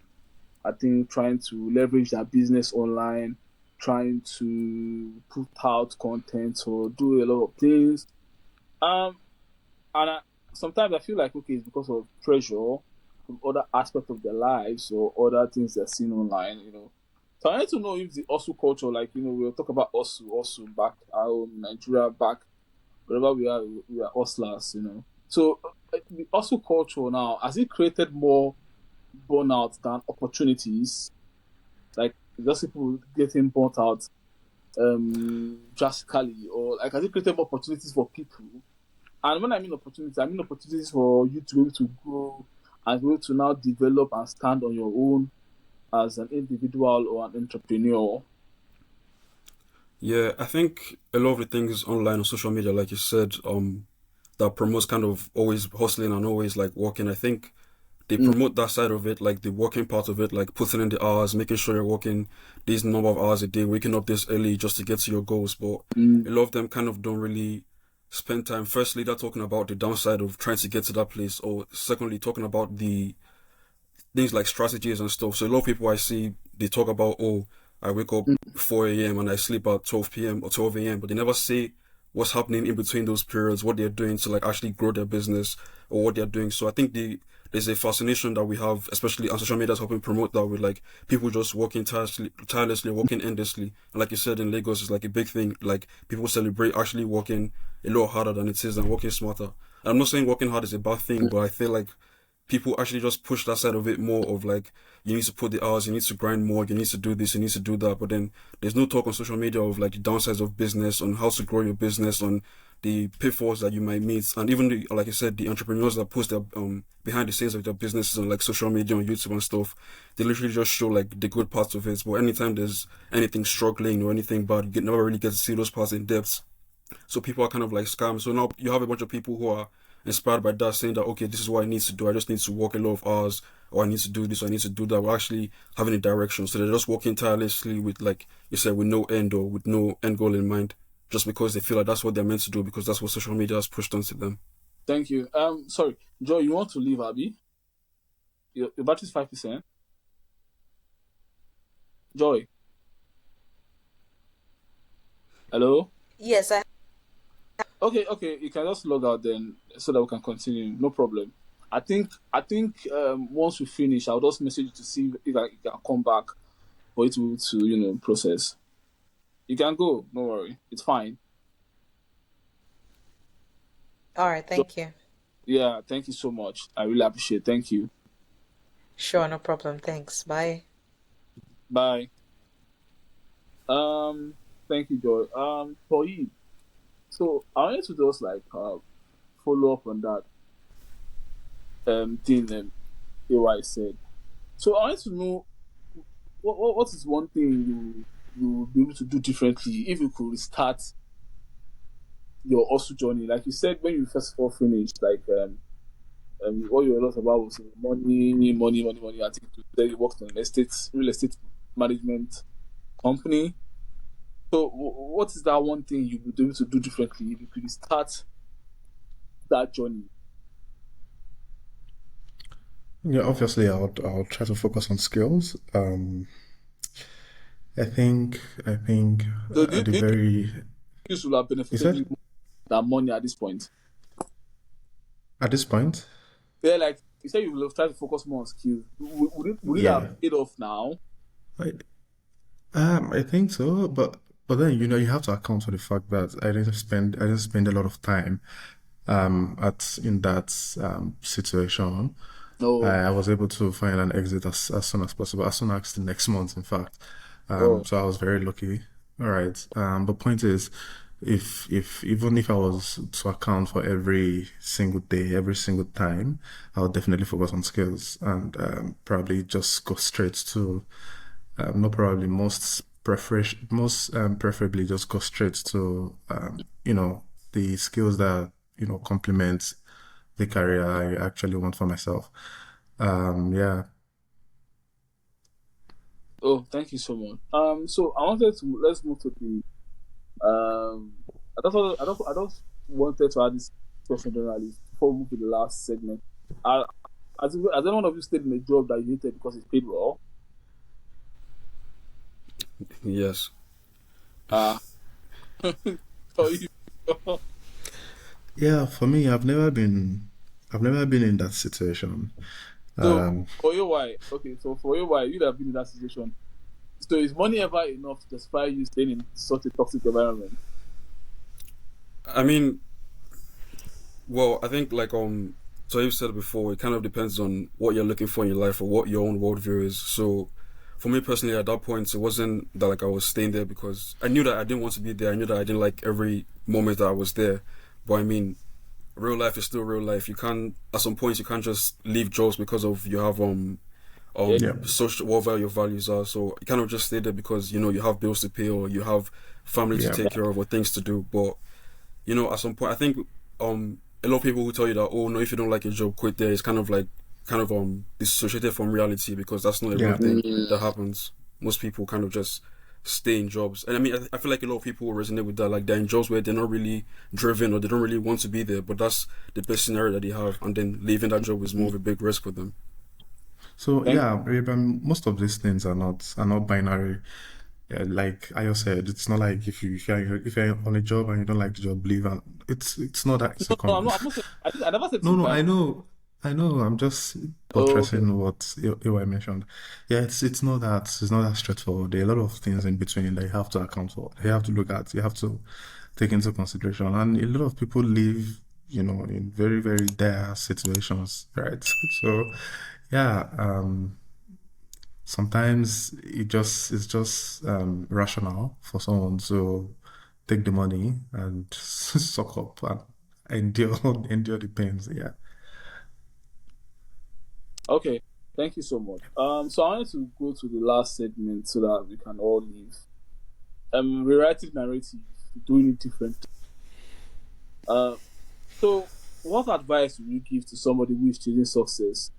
I think trying to leverage their business online, trying to put out content or do a lot of things. Um, and sometimes I feel like okay, it's because of pressure from other aspects of their lives or other things they're seeing online. So I need to know if the hustle culture, like we'll talk about hustle back our home, Nigeria back wherever we are hustlers. So the hustle culture now has it created more burnout than opportunities? Like just people getting burnt out drastically, or like has it created more opportunities for people? And when I mean opportunities for you to be able to grow and be able to now develop and stand on your own as an individual or an entrepreneur. Yeah, I think a lot of the things online on social media, like you said, that promotes kind of always hustling and always like working. I think they Mm, promote that side of it, like the working part of it, like putting in the hours, making sure you're working these number of hours a day, waking up this early just to get to your goals. But mm, a lot of them kind of don't really spend time. Firstly, they're talking about the downside of trying to get to that place, or secondly, talking about the things like strategies and stuff. So a lot of people I see, they talk about, oh, I wake up mm, 4 a.m. and I sleep at 12 p.m. or 12 a.m. But they never say what's happening in between those periods, what they're doing to like actually grow their business or what they're doing. So I think there's a fascination that we have, especially on social media, that's helping promote that with like people just working tirelessly, working endlessly. And like you said, in Lagos, it's like a big thing. Like people celebrate actually working a lot harder than it is and working smarter. And I'm not saying working hard is a bad thing, mm, but I feel like people actually just push that side of it more of like, you need to put the hours, you need to grind more, you need to do this, you need to do that. But then there's no talk on social media of like the downsides of business, on how to grow your business, on the pitfalls that you might meet, and even the, like I said, the entrepreneurs that post their behind the scenes of their businesses on like social media, on YouTube and stuff. They literally just show like the good parts of it. But anytime there's anything struggling or anything bad, never really get to see those parts in depth. So people are kind of like scams. So now you have a bunch of people who are inspired by that, saying that okay, this is what I need to do. I just need to work a lot of hours, or I need to do this, or I need to do that. We're actually having a direction. So they're just working tirelessly with, like you said, with no end or with no end goal in mind, just because they feel like that's what they're meant to do because that's what social media has pushed onto them. Thank you. Sorry, Joy, you want to leave, Abby? Your battery's 5%. Joy. Hello? Yes, Okay, you can just log out then so that we can continue. No problem. I think once we finish, I'll just message you to see if I can come back for it to process. You can go, don't worry. It's fine. all right, thank you. Yeah, thank you so much. I really appreciate it. Thank you. Sure, no problem. Thanks. Bye. Bye. Thank you, Joy. For you. So I wanted to just like follow up on that thing AY said. So I wanted to know what is one thing you would be able to do differently if you could restart your hustle journey. Like you said when you first of all finished, like what you were lost about was money. I think you worked on real estate management company. So what is that one thing you would be able to do differently if you could start that journey? Yeah, obviously, I'll try to focus on skills. I think So at the do you think very this will have you benefited you said more than money at this point? at this point, Yeah, like you said, you will have tried to focus more on skills. Would it yeah, have paid off now? I I think so, but then you have to account for the fact that I didn't spend a lot of time at in that situation. No. I was able to find an exit as soon as possible, as soon as the next month, in fact. Oh, So I was very lucky. All right. But point is, if even if I was to account for every single day, every single time, I would definitely focus on skills and probably just go straight to not probably most preferably just go straight to the skills that complement the career I actually want for myself. Yeah. oh, thank you so much. So I wanted to let's move to the um. I just wanted to add this question generally before we move to the last segment. Uh, has any one of you stayed in a job that you hated because it paid well? Yes. Uh, for you. Yeah, for me, I've never been in that situation. So Um, for you, why? Okay, so for you, why you'd have been in that situation? So is money ever enough to justify you staying in such a toxic environment? I mean, well, I think like so you said before, it kind of depends on what you're looking for in your life or what your own worldview is. So for me personally, at that point, it wasn't that like I was staying there because I knew that I didn't want to be there. I knew that I didn't like every moment that I was there. But I mean, real life is still real life. You can't, at some points, you can't just leave jobs because of you have Yeah. yeah, social whatever your values are. So you cannot just stay there because you have bills to pay or you have family to yeah, take care of or things to do. But at some point, I think a lot of people who tell you that, oh no, if you don't like your job, quit there. It's kind of dissociated from reality because that's not a real yeah. thing Mm, that happens. Most people kind of just stay in jobs, and I mean, I feel like a lot of people resonate with that. Like they're in jobs where they're not really driven or they don't really want to be there, but that's the best scenario that they have, and then leaving that job is more of a big risk for them. So thank yeah, most of these things are not binary. Yeah, like I just said, it's not like if you're on a job and you don't like the job, leave. And it's not that no, no, simple. I'm not saying I never said No, it's no, bad. I know. I'm just Oh, okay. buttressing what I mentioned. Yeah, it's not that straightforward. There are a lot of things in between that you have to account for. You have to look at. You have to take into consideration. And a lot of people leave in very, very dire situations, right? So, yeah, sometimes it's just rational for someone to take the money and suck up and endure the pains. Yeah. Okay, thank you so much. So I wanted to go to the last segment so that we can all leave. Rewriting narrative, doing it different. Uh, so what advice would you give to somebody who is chasing success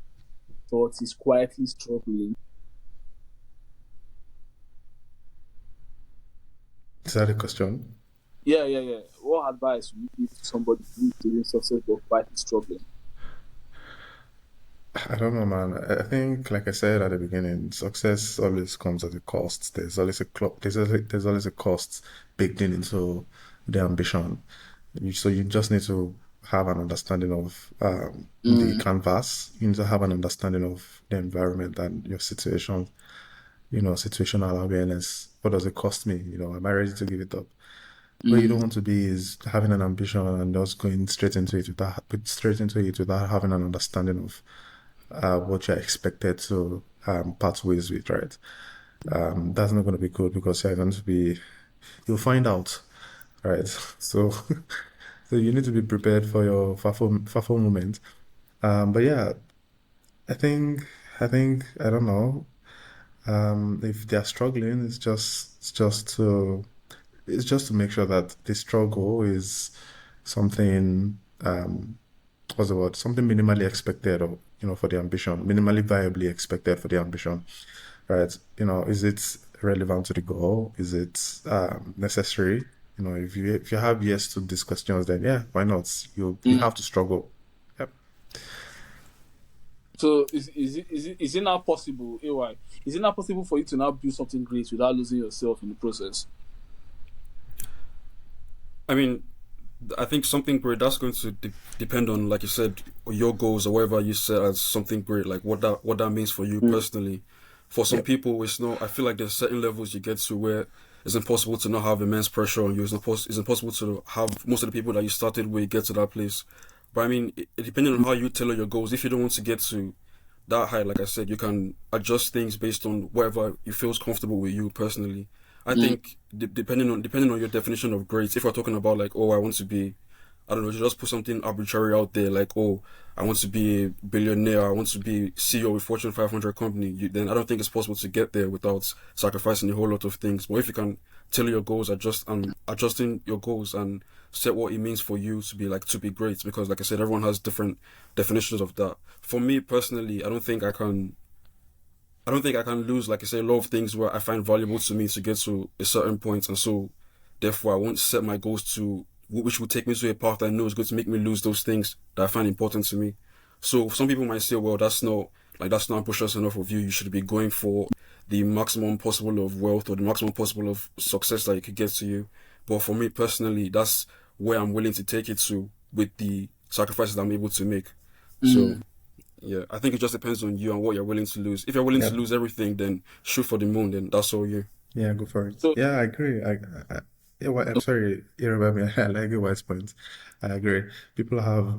but is quietly struggling? Is that a question? Yeah, yeah, yeah. What advice would you give to somebody who is chasing success but quietly struggling? I don't know, man. I think, like I said at the beginning, success always comes at a cost. There's always a cost baked into the ambition. So you just need to have an understanding of the Mm, canvas. You need to have an understanding of the environment and your situation. Situational awareness. What does it cost me? Am I ready to give it up? Where you don't mm, want to be is having an ambition and just going straight into it without having an understanding of what you're expected to part ways with, right? That's not going to be good because you'll find out, right? So, so you need to be prepared for your FAFO moment. But yeah, I think, I don't know, if they're struggling, it's just to make sure that the struggle is something, what's the word? Something minimally expected, or for the ambition, minimally viably expected for the ambition, right? Is it relevant to the goal? Is it necessary? If you have yes to these questions, then yeah, why not? You mm. have to struggle. Yep. So is it now possible, AY? Is it now possible for you to now build something great without losing yourself in the process? I mean, I think something great that's going to depend on, like you said, your goals or whatever you set as something great, like what that means for you Mm, personally. For some Yep. people, it's not. I feel like there's certain levels you get to where it's impossible to not have immense pressure on you. It's impossible to have most of the people that you started with get to that place. But I mean, depending on how you tailor your goals, if you don't want to get to that high, like I said, you can adjust things based on whatever you feels comfortable with you personally. I mm, think depending on your definition of great, if we're talking about like, oh, I want to be, I don't know, just put something arbitrary out there, like, oh, I want to be a billionaire, I want to be CEO of Fortune 500 company, then I don't think it's possible to get there without sacrificing a whole lot of things. But if you can tailor your goals, adjusting your goals and set what it means for you to be great, because like I said, everyone has different definitions of that. For me personally, I don't think I can lose, like I say, a lot of things where I find valuable to me to get to a certain point, and so therefore I won't set my goals to which will take me to a path I know is going to make me lose those things that I find important to me. So some people might say, well, that's not ambitious enough of you. You should be going for the maximum possible of wealth or the maximum possible of success that you could get to you. But for me personally, that's where I'm willing to take it to with the sacrifices I'm able to make. So mm. yeah, I think it just depends on you and what you're willing to lose. If you're willing to Yep. lose everything, then shoot for the moon. Then that's all you. Yeah, go for it. So Yeah, I agree. Yeah, I'm sorry, you remember me. I like your wise point. I agree. People have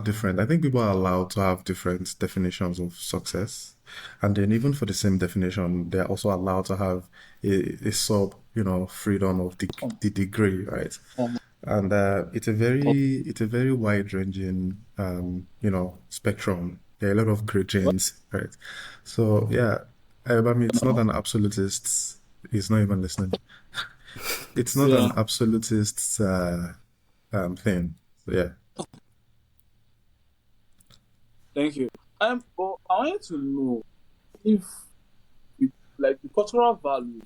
different. I think people are allowed to have different definitions of success, and then even for the same definition, they're also allowed to have a sub, freedom of the degree, right? um, And it's a very wide-ranging spectrum. There are a lot of gradients, right? So yeah, I mean it's not an absolutist. He's not even listening. It's not yeah, an absolutist thing. So yeah. thank you. But I wanted to know if it, like the cultural values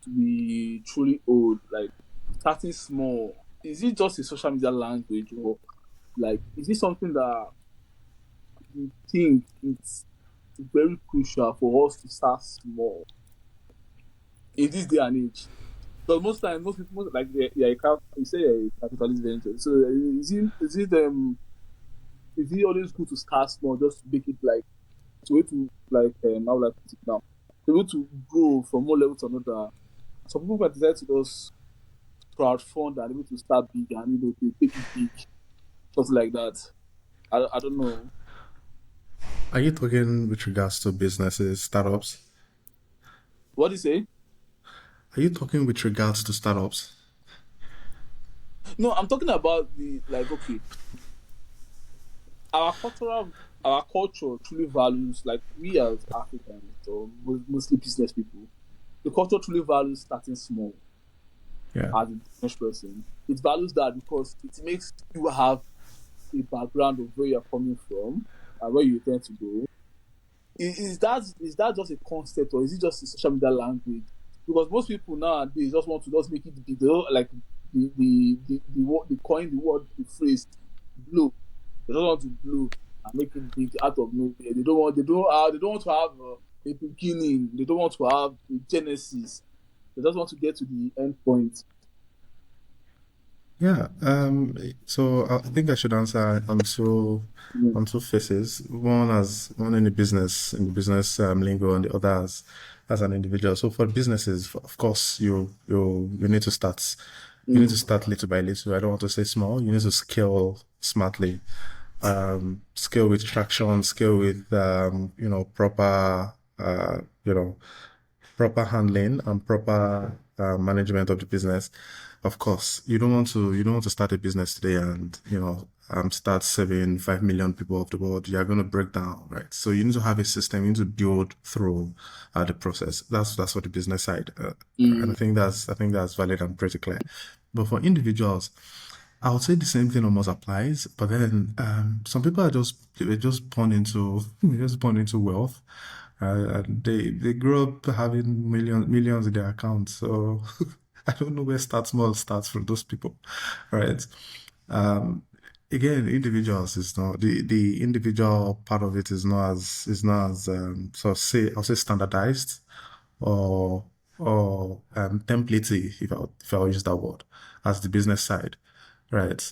we truly hold, like starting small, is it just a social media language, or like is it something that you think it's very crucial for us to start small in this day and age? Because most times, most people like you say you're a capitalist venture. So is it always good to start small just to make it like to way to like how will I put it now? To be able to grow from one level to another. Some people might decide to just crowdfund and able to start big and they take it big, something like that. I don't know. Are you talking with regards to businesses, startups? What do you say? Are you talking with regards to startups? No, I'm talking about the like. Okay, our culture truly values like we as Africans or mostly business people. The culture truly values starting small Yeah. as a business person. It values that because it makes you have a background of where you're coming from and where you intend to go. Is that just a concept or is it just a social media language? Because most people nowadays just want to just make it big. They don't like the coin the word the phrase blow. They don't want to blow and make it big out of nowhere. They don't want to have a beginning. They don't want to have a genesis. They just want to get to the end point. Yeah. So I think I should answer Mm. on two faces. One in the business lingo, and the other as an individual. So for businesses, of course, you need to start. You need to Mm. start little by little. I don't want to say small. You need to scale smartly. Scale with traction. Scale with proper proper handling and proper management of the business. Of course, you don't want to start a business today and start serving 5 million people of the world. You're going to break down, right? So you need to have a system. You need to build through the process. That's for the business side, and Mm. I think that's valid and pretty clear. But for individuals, I would say the same thing almost applies, but then some people are just born into wealth, and they grow up having millions in their accounts. So I don't know where start small starts from those people, right? Um, Again, individuals is not the individual part of it is not as so say I'll say standardized or templatey, if I'll use that word, as the business side, right?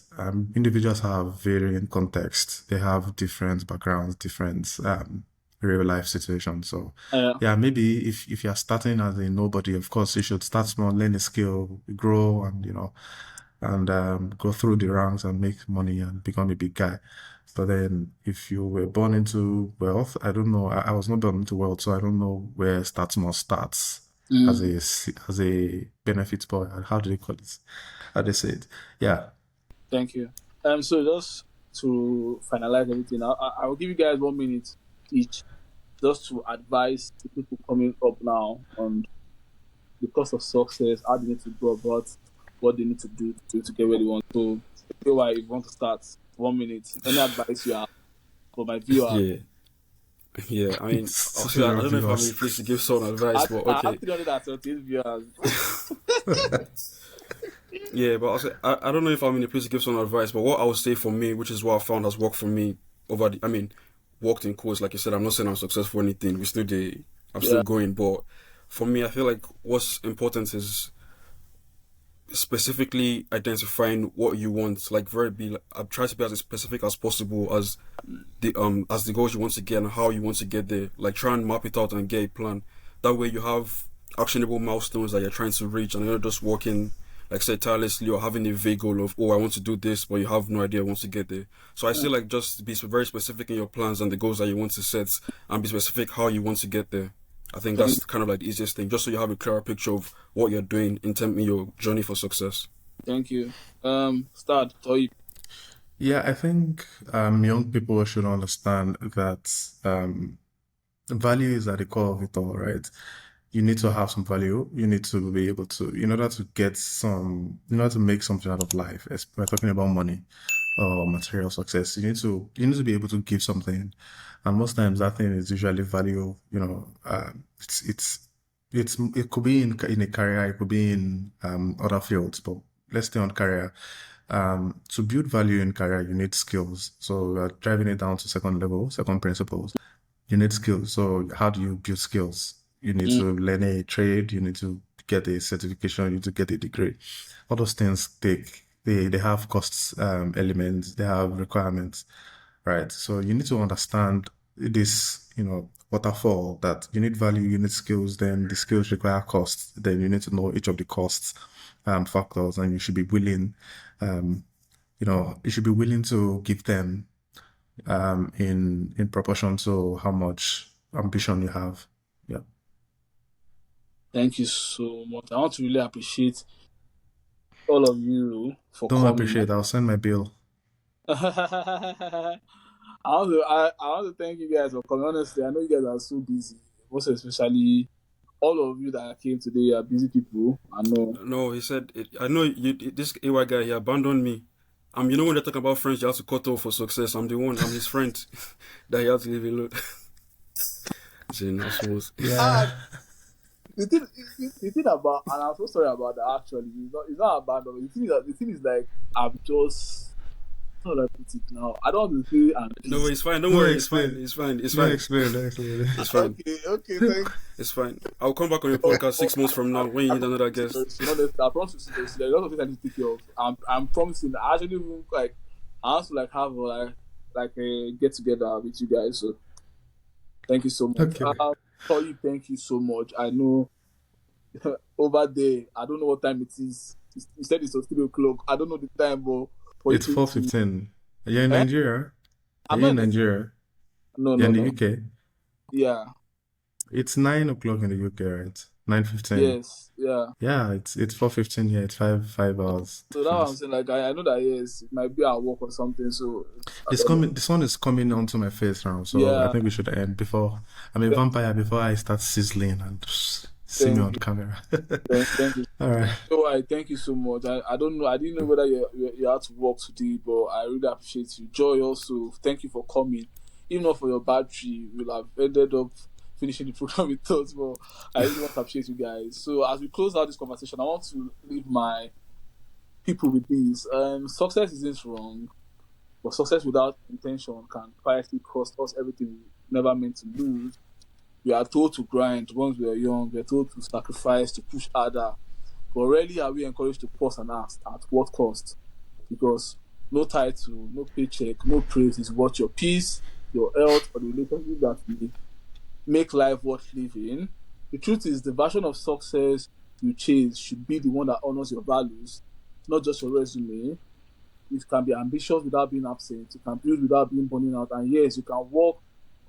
Individuals have varying contexts. They have different backgrounds, different real life situations. So Yeah. yeah, maybe if you're starting as a nobody, of course you should start small, learn a skill, grow, and go through the ranks and make money and become a big guy. But then, if you were born into wealth, I don't know. I was not born into wealth, so I don't know where start small starts as Mm. a benefit boy. How do they call it? How do they say it? Yeah. Thank you. So just to finalize everything, I will give you guys 1 minute each, just to advise the people coming up now on the cost of success, how they need to go about what they need to do to get where they want. So, why if you want to start, 1 minute. Any advice you have for my viewer? Yeah, yeah. I mean, So obviously, I your don't know if I'm really viewers. pleased to give someone advice, but I okay. have 313 viewers. Yeah, but I don't know if I'm in a place to give someone advice, but what I would say for me, which is what I found has worked for me I mean, worked in course, like you said, I'm not saying I'm successful or anything. I'm still Yeah. going, but for me, I feel like what's important is specifically identifying what you want. Like I try to be as specific as possible as the goals you want to get and how you want to get there. Like try and map it out and get a plan. That way you have actionable milestones that you're trying to reach, and you're not just walking like say tirelessly or having a vague goal of, oh, I want to do this, but you have no idea once to get there. So I say like just be very specific in your plans and the goals that you want to set, and be specific how you want to get there. I think Thank, that's kind of like the easiest thing, just so you have a clearer picture of what you're doing in terms of your journey for success. thank you. Start. Yeah, I think young people should understand that value is at the core of it all, right? You need to have some value. You need to be able to, in order to make something out of life, as we're talking about money or material success, you need to be able to give something. And most times that thing is usually value, it could be in a career, it could be in other fields, but let's stay on career. To build value in career, you need skills. So driving it down to second level, second principles, you need skills. So how do you build skills? You need Mm. to learn a trade. You need to get a certification. You need to get a degree. All those things they have costs elements. They have requirements, right? So you need to understand this waterfall, that you need value, you need skills, then the skills require costs. Then you need to know each of the costs factors, and you should be willing, to give them in proportion to how much ambition you have. Yeah. Thank you so much. I want to really appreciate all of you for Don't coming. appreciate. I'll send my bill. I want to thank you guys for coming. Honestly, I know you guys are so busy. Most especially all of you that came today are busy people. I know. No, he said, I know this AY guy, he abandoned me. You know when they're talking about friends, you have to cut off for success. I'm his friend that you have to leave alone. Yeah. The thing about, and I'm so sorry about that. Actually, it's not abandoned. The thing is like I'm just. How do I put it now? I don't want to say. No, it's fine. Don't worry. It's fine. It's fine. It's fine. Explain. It's fine. Okay. Thanks. It's fine. I'll come back on your podcast 6 months from now when you need another guest. I promise you, there's a lot of things I need to take care of. I'm promising. I actually even I want to have a get together with you guys. So thank you so much. Okay. Tori, thank you so much. I know over there. I don't know what time it is. You said it's 3:00. I don't know the time, but it's 4:15. You're in Nigeria? I'm You're in not Nigeria? No, You're in no. the UK? Yeah. It's 9:00 in the UK, right? 9:15. Yes. Yeah. Yeah, it's 4:15 here. It's 5 hours. So that's what I'm saying. Like I know that yes, it might be at work or something. So It's coming. The sun is coming onto my face now, so Yeah. I think we should end before. I'm a vampire before I start sizzling and see me on camera. Thank you. All right. So thank you so much. I don't know. I didn't know whether you had to work today, but I really appreciate you. Joy also. Thank you for coming. Even not for your battery, we'll have ended up finishing the program with us. But I really want to appreciate you guys. So as we close out this conversation, I want to leave my people with this. Success isn't wrong, but success without intention can quietly cost us everything we never meant to lose. We are told to grind once we are young. We are told to sacrifice, to push harder. But rarely are we encouraged to pause and ask, at what cost? Because no title, no paycheck, no praise is worth your peace, your health, or the relationship that will make life worth living. The truth is, the version of success you chase should be the one that honors your values, not just your resume. You can be ambitious without being absent. You can build without being burning out. And yes, you can walk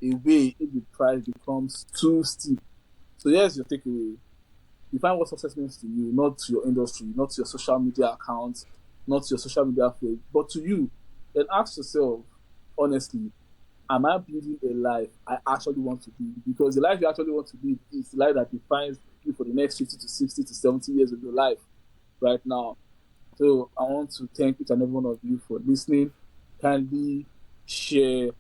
away if the price becomes too steep. So here's your takeaway. Define what success means to you, not to your industry, not to your social media accounts, not to your social media feed, but to you. Then ask yourself, honestly, am I building a life I actually want to live? Because the life you actually want to live is the life that defines you for the next 50 to 60 to 70 years of your life right now. So I want to thank each and every one of you for listening. Kindly share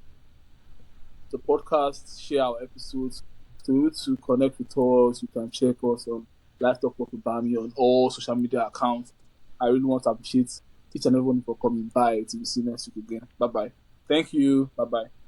the podcast, share our episodes. To connect with us, you can check us on Lifetalkpod with Bami on all social media accounts. I really want to appreciate each and everyone for coming by. Till we see you next week again. Bye bye. Thank you. Bye bye.